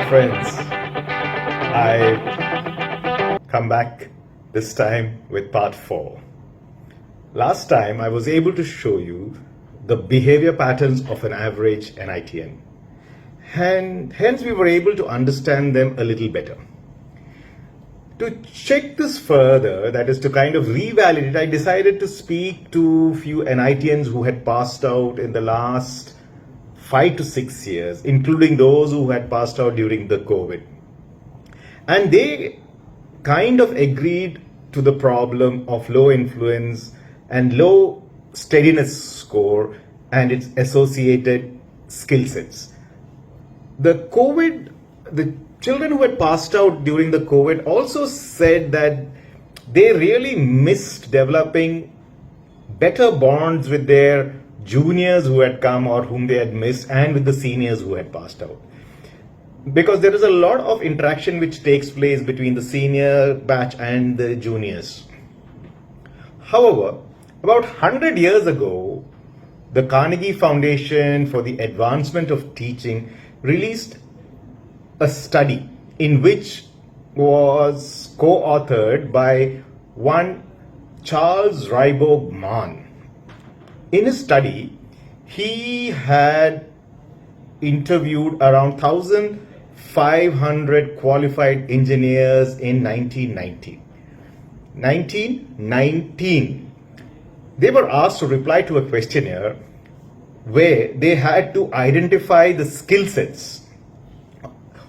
friends. I come back this time with part 4. Last time I was able to show you the behavior patterns of an average NITN, and hence we were able to understand them a little better. To check this further, that is to kind of revalidate, I decided to speak to few NITNs who had passed out in the last 5 to 6 years, including those who had passed out during the COVID. And they kind of agreed to the problem of low influence and low steadiness score and its associated skill sets. The children who had passed out during the COVID also said that they really missed developing better bonds with their juniors who had come or whom they had missed, and with the seniors who had passed out. Because there is a lot of interaction which takes place between the senior batch and the juniors. However, about 100 years ago, the Carnegie Foundation for the Advancement of Teaching released a study in which was co-authored by one Charles Ryborg Mann. In his study, he had interviewed around 1,500 qualified engineers in 1919. They were asked to reply to a questionnaire where they had to identify the skill sets,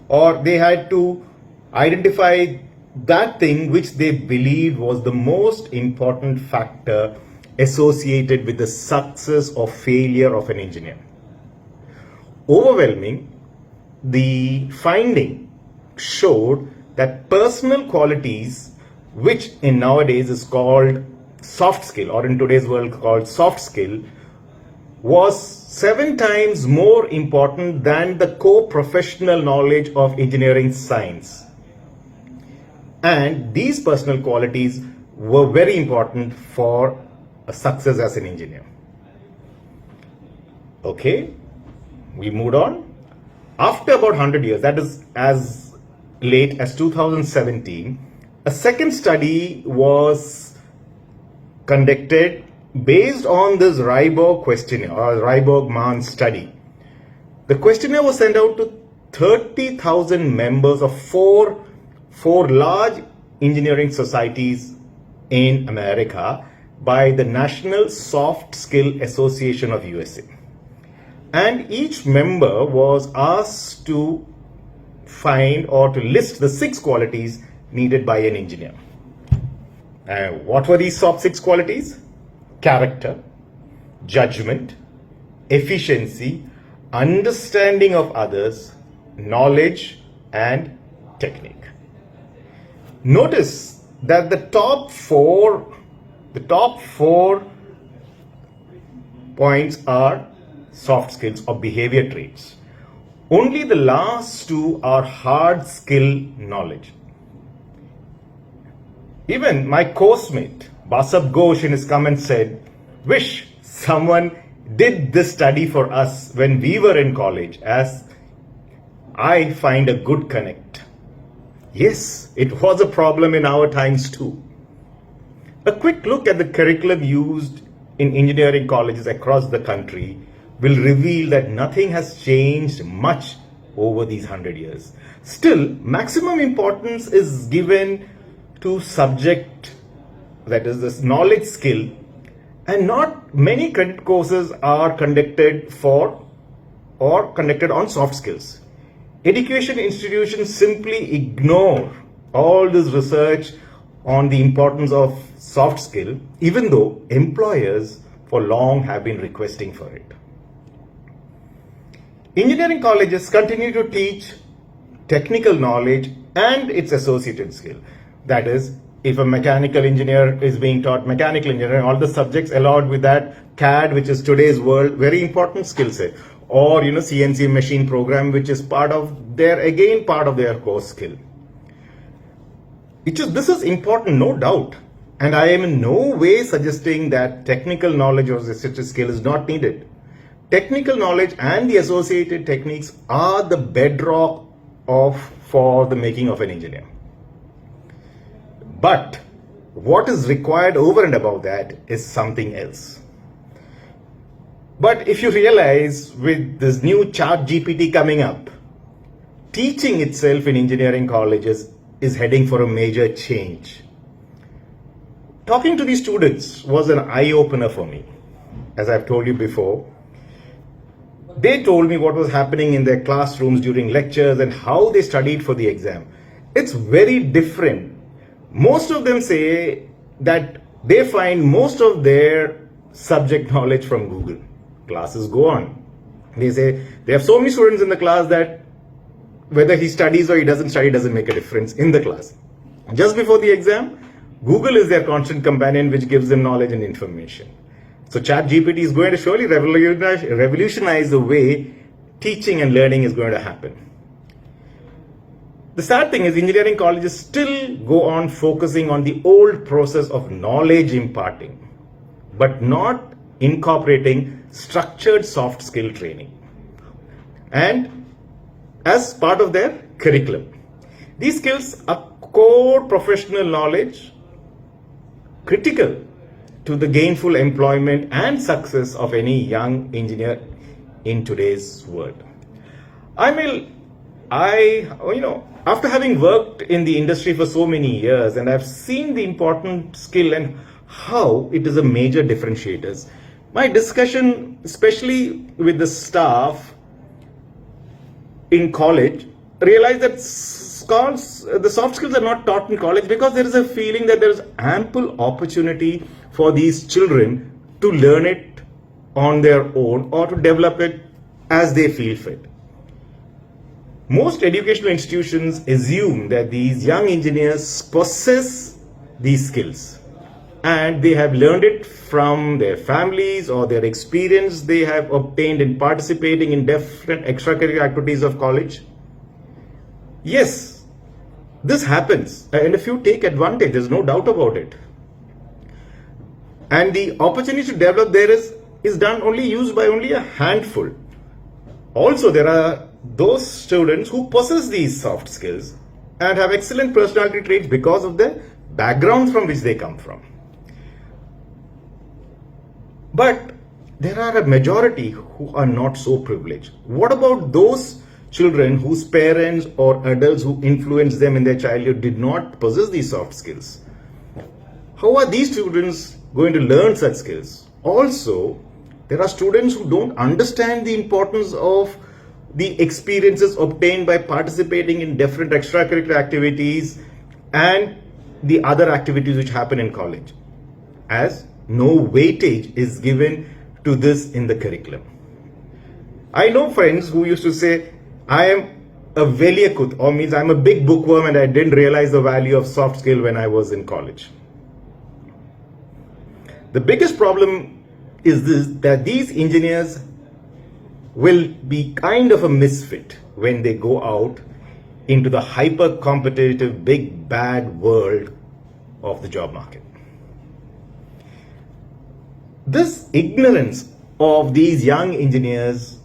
or they had to identify that thing which they believed was the most important factor associated with the success or failure of an engineer. Overwhelming, the finding showed that personal qualities, which in nowadays is called soft skill, or in today's world called soft skill, was 7 times more important than the core professional knowledge of engineering science. And these personal qualities were very important for a success as an engineer. Okay, we moved on. After about 100 years, that is as late as 2017, a second study was conducted based on this Ryborg questionnaire, or Ryborg-Mann study. The questionnaire was sent out to 30,000 members of four large engineering societies in America by the National Soft Skill Association of USA. And each member was asked to find or to list the 6 qualities needed by an engineer. What were these top 6 qualities? Character, judgment, efficiency, understanding of others, knowledge, and technique. Notice that the top four points are soft skills or behavior traits. Only the last 2 are hard skill knowledge. Even my course mate, Basab Ghosh, in his comment said, "Wish someone did this study for us when we were in college, as I find a good connect." Yes, it was a problem in our times too. A quick look at the curriculum used in engineering colleges across the country will reveal that nothing has changed much over these 100 years. Still, maximum importance is given to subject, that is this knowledge skill, and not many credit courses are conducted on soft skills. Education institutions simply ignore all this research on the importance of soft skill, even though employers for long have been requesting for it. Engineering colleges continue to teach technical knowledge and its associated skill. That is, if a mechanical engineer is being taught mechanical engineering, all the subjects allowed with that, CAD, which is today's world, very important skill set, or CNC machine program, which is part of their core skill. This is important, no doubt, and I am in no way suggesting that technical knowledge or associated skill is not needed. Technical knowledge and the associated techniques are the bedrock for the making of an engineer. But what is required over and above that is something else. But if you realize with this new Chat GPT coming up, teaching itself in engineering colleges is heading for a major change. Talking to these students was an eye-opener for me. As I've told you before, they told me what was happening in their classrooms during lectures and how they studied for the exam. It's very different. Most of them say that they find most of their subject knowledge from Google. Classes go on. They say they have so many students in the class that whether he studies or he doesn't study doesn't make a difference in the class. Just before the exam, Google is their constant companion which gives them knowledge and information. So ChatGPT is going to surely revolutionize the way teaching and learning is going to happen. The sad thing is engineering colleges still go on focusing on the old process of knowledge imparting, but not incorporating structured soft skill training and as part of their curriculum. These skills are core professional knowledge critical to the gainful employment and success of any young engineer in today's world. After having worked in the industry for so many years and I've seen the important skill and how it is a major differentiator, my discussion, especially with the staff in college, realized that the soft skills are not taught in college because there is a feeling that there is ample opportunity for these children to learn it on their own or to develop it as they feel fit. Most educational institutions assume that these young engineers possess these skills and they have learned it from their families or their experience they have obtained in participating in different extracurricular activities of college. Yes, this happens, and if you take advantage, there's no doubt about it. And the opportunity to develop there is used by only a handful. Also, there are those students who possess these soft skills and have excellent personality traits because of the backgrounds from which they come from. But there are a majority who are not so privileged. What about those children whose parents or adults who influenced them in their childhood did not possess these soft skills? How are these students going to learn such skills? Also, there are students who don't understand the importance of the experiences obtained by participating in different extracurricular activities and the other activities which happen in college, as no weightage is given to this in the curriculum. I know friends who used to say, I am a veliyakut, or means I'm a big bookworm and I didn't realize the value of soft skill when I was in college. The biggest problem is this, that these engineers will be kind of a misfit when they go out into the hyper competitive big bad world of the job market. This ignorance of these young engineers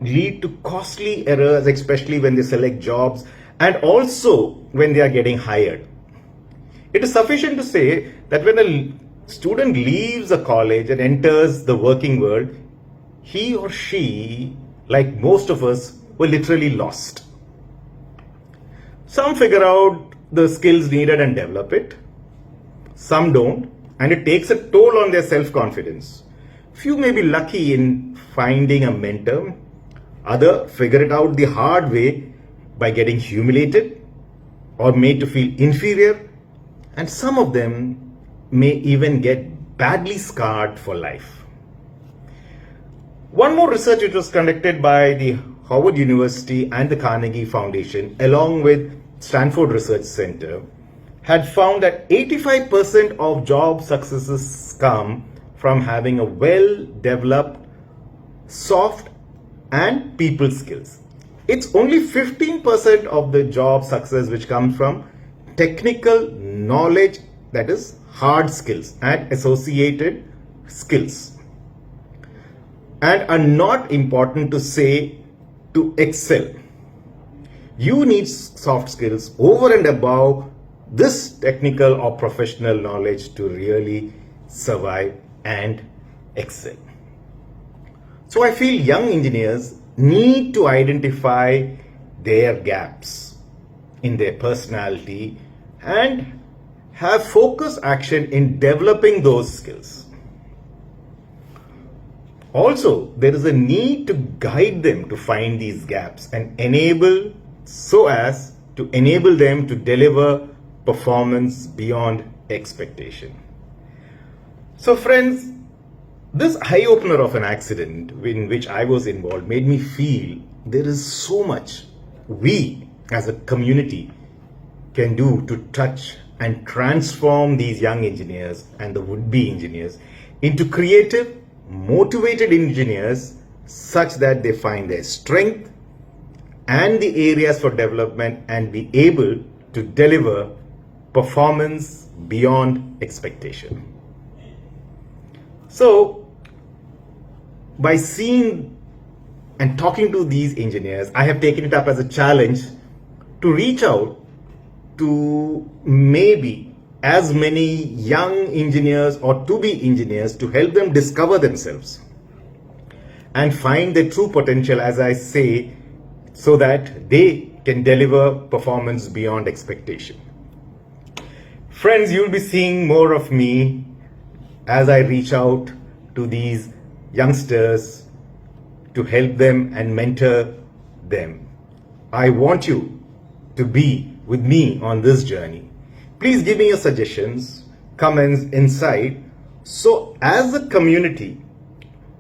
lead to costly errors, especially when they select jobs and also when they are getting hired. It is sufficient to say that when a student leaves a college and enters the working world, he or she, like most of us, were literally lost. Some figure out the skills needed and develop it. Some don't, and it takes a toll on their self-confidence. Few may be lucky in finding a mentor. Others figure it out the hard way by getting humiliated or made to feel inferior. And some of them may even get badly scarred for life. One more research which was conducted by the Howard University and the Carnegie Foundation along with Stanford Research Center had found that 85% of job successes come from having a well-developed soft and people skills. It's only 15% of the job success which comes from technical knowledge, that is hard skills and associated skills, and are not important to say to excel. You need soft skills over and above this technical or professional knowledge to really survive and excel. So I feel young engineers need to identify their gaps in their personality and have focused action in developing those skills. Also, there is a need to guide them to find these gaps and enable them to deliver performance beyond expectation. So friends, this eye-opener of an accident in which I was involved made me feel there is so much we as a community can do to touch and transform these young engineers and the would-be engineers into creative, motivated engineers such that they find their strength and the areas for development and be able to deliver performance beyond expectation. So, by seeing and talking to these engineers, I have taken it up as a challenge to reach out to maybe as many young engineers or to-be engineers to help them discover themselves and find their true potential, as I say, so that they can deliver performance beyond expectation. Friends, you'll be seeing more of me as I reach out to these youngsters to help them and mentor them. I want you to be with me on this journey. Please give me your suggestions, comments, insight, so as a community,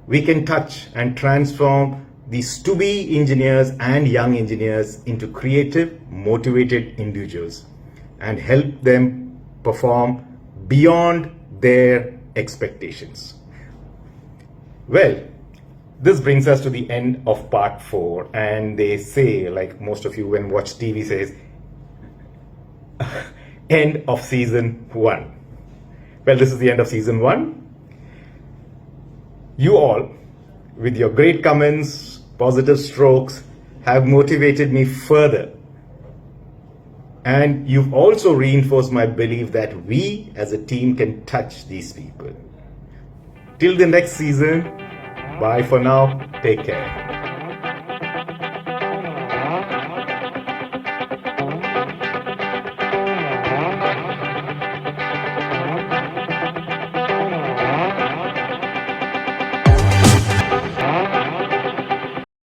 we can touch and transform these to-be engineers and young engineers into creative, motivated individuals and help them perform beyond their expectations. Well, this brings us to the end of part 4, and they say, like most of you when watch TV says, end of season 1. Well, this is the end of season 1. You all, with your great comments, positive strokes, have motivated me further. And you've also reinforced my belief that we as a team can touch these people. Till the next season, bye for now. Take care.